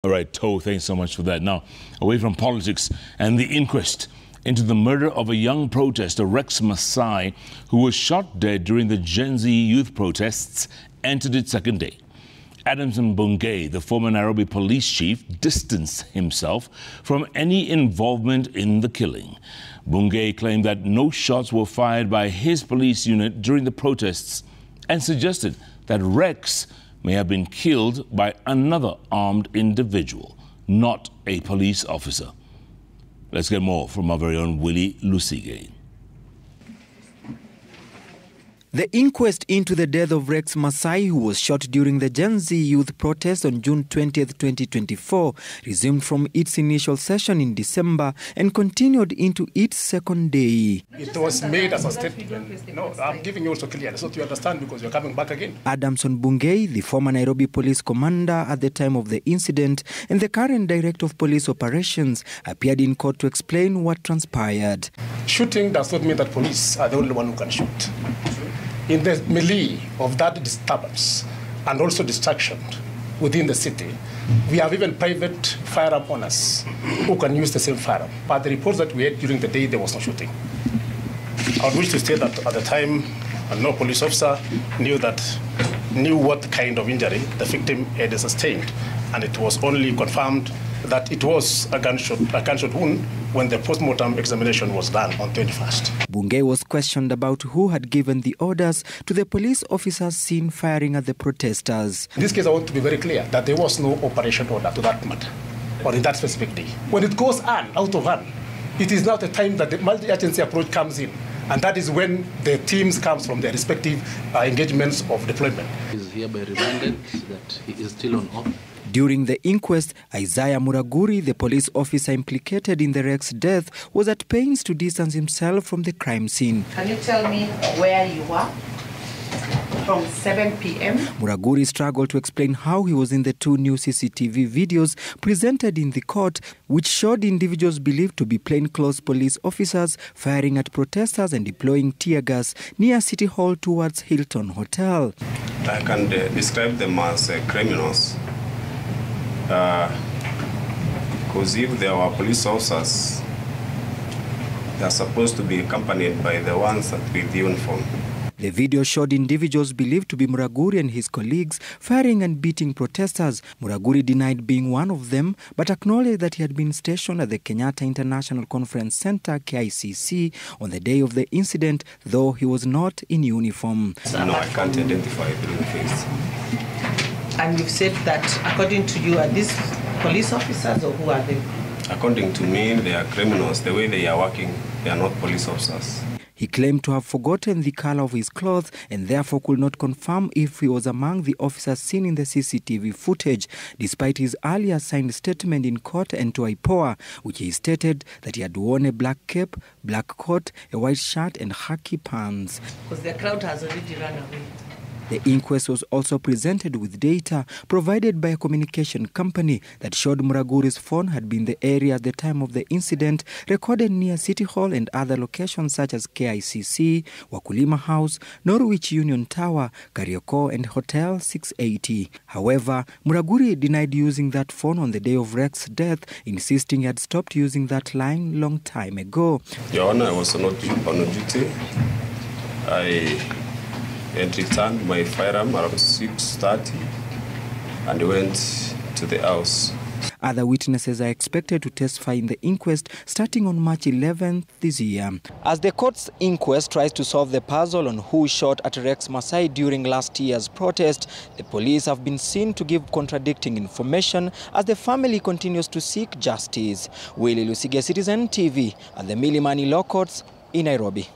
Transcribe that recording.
All right, Toe, thanks so much for that. Now, away from politics and the inquest into the murder of a young protester, Rex Masai, who was shot dead during the Gen Z youth protests, entered its second day. Adamson Bungei, the former Nairobi police chief, distanced himself from any involvement in the killing. Bungei claimed that no shots were fired by his police unit during the protests and suggested that Rex may have been killed by another armed individual, not a police officer. Let's get more from our very own Willie Lusige. The inquest into the death of Rex Masai, who was shot during the Gen Z youth protest on June 20, 2024, resumed from its initial session in December and continued into its second day. It was made as a statement. No, I'm giving you also clearly so you understand because you're coming back again. Adamson Bungei, the former Nairobi police commander at the time of the incident and the current director of police operations, appeared in court to explain what transpired. Shooting does not mean that police are the only one who can shoot. In the melee of that disturbance and also destruction within the city, we have even private firearm owners who can use the same firearm. But the reports that we had during the day, there was no shooting. I would wish to state that at the time, no police officer knew what kind of injury the victim had sustained, and it was only confirmed that it was a gunshot wound when the post-mortem examination was done on 21st. Bungei was questioned about who had given the orders to the police officers seen firing at the protesters. In this case, I want to be very clear that there was no operation order to that matter, or in that specific day. When it goes on, out of hand, it is now the time that the multi-agency approach comes in, and that is when the teams comes from their respective engagements of deployment. He is hereby reminded that he is still on off. During the inquest, Isaiah Muraguri, the police officer implicated in the Rex death, was at pains to distance himself from the crime scene. Can you tell me where you were from 7 p.m.? Muraguri struggled to explain how he was in the two new CCTV videos presented in the court, which showed individuals believed to be plainclothes police officers firing at protesters and deploying tear gas near City Hall towards Hilton Hotel. I can describe them as criminals. Because if they are police officers, they are supposed to be accompanied by the ones with uniform. The video showed individuals believed to be Muraguri and his colleagues firing and beating protesters. Muraguri denied being one of them, but acknowledged that he had been stationed at the Kenyatta International Conference Center, KICC, on the day of the incident, though he was not in uniform. No, I can't identify through the face. And you've said that, according to you, are these police officers or who are they? According to me, they are criminals. The way they are working, they are not police officers. He claimed to have forgotten the color of his clothes and therefore could not confirm if he was among the officers seen in the CCTV footage, despite his earlier signed statement in court and to IPOA, which he stated that he had worn a black cape, black coat, a white shirt and khaki pants. Because the crowd has already run away. The inquest was also presented with data provided by a communication company that showed Muraguri's phone had been in the area at the time of the incident, recorded near City Hall and other locations such as KICC, Wakulima House, Norwich Union Tower, Karioko and Hotel 680. However, Muraguri denied using that phone on the day of Rex's death, insisting he had stopped using that line long time ago. Your Honor, I was not on duty. I had returned my firearm around 6:30 and went to the house. Other witnesses are expected to testify in the inquest starting on March 11th this year. As the court's inquest tries to solve the puzzle on who shot at Rex Masai during last year's protest, the police have been seen to give contradicting information as the family continues to seek justice. Willie Lusige, Citizen TV, at the Milimani Law Courts in Nairobi.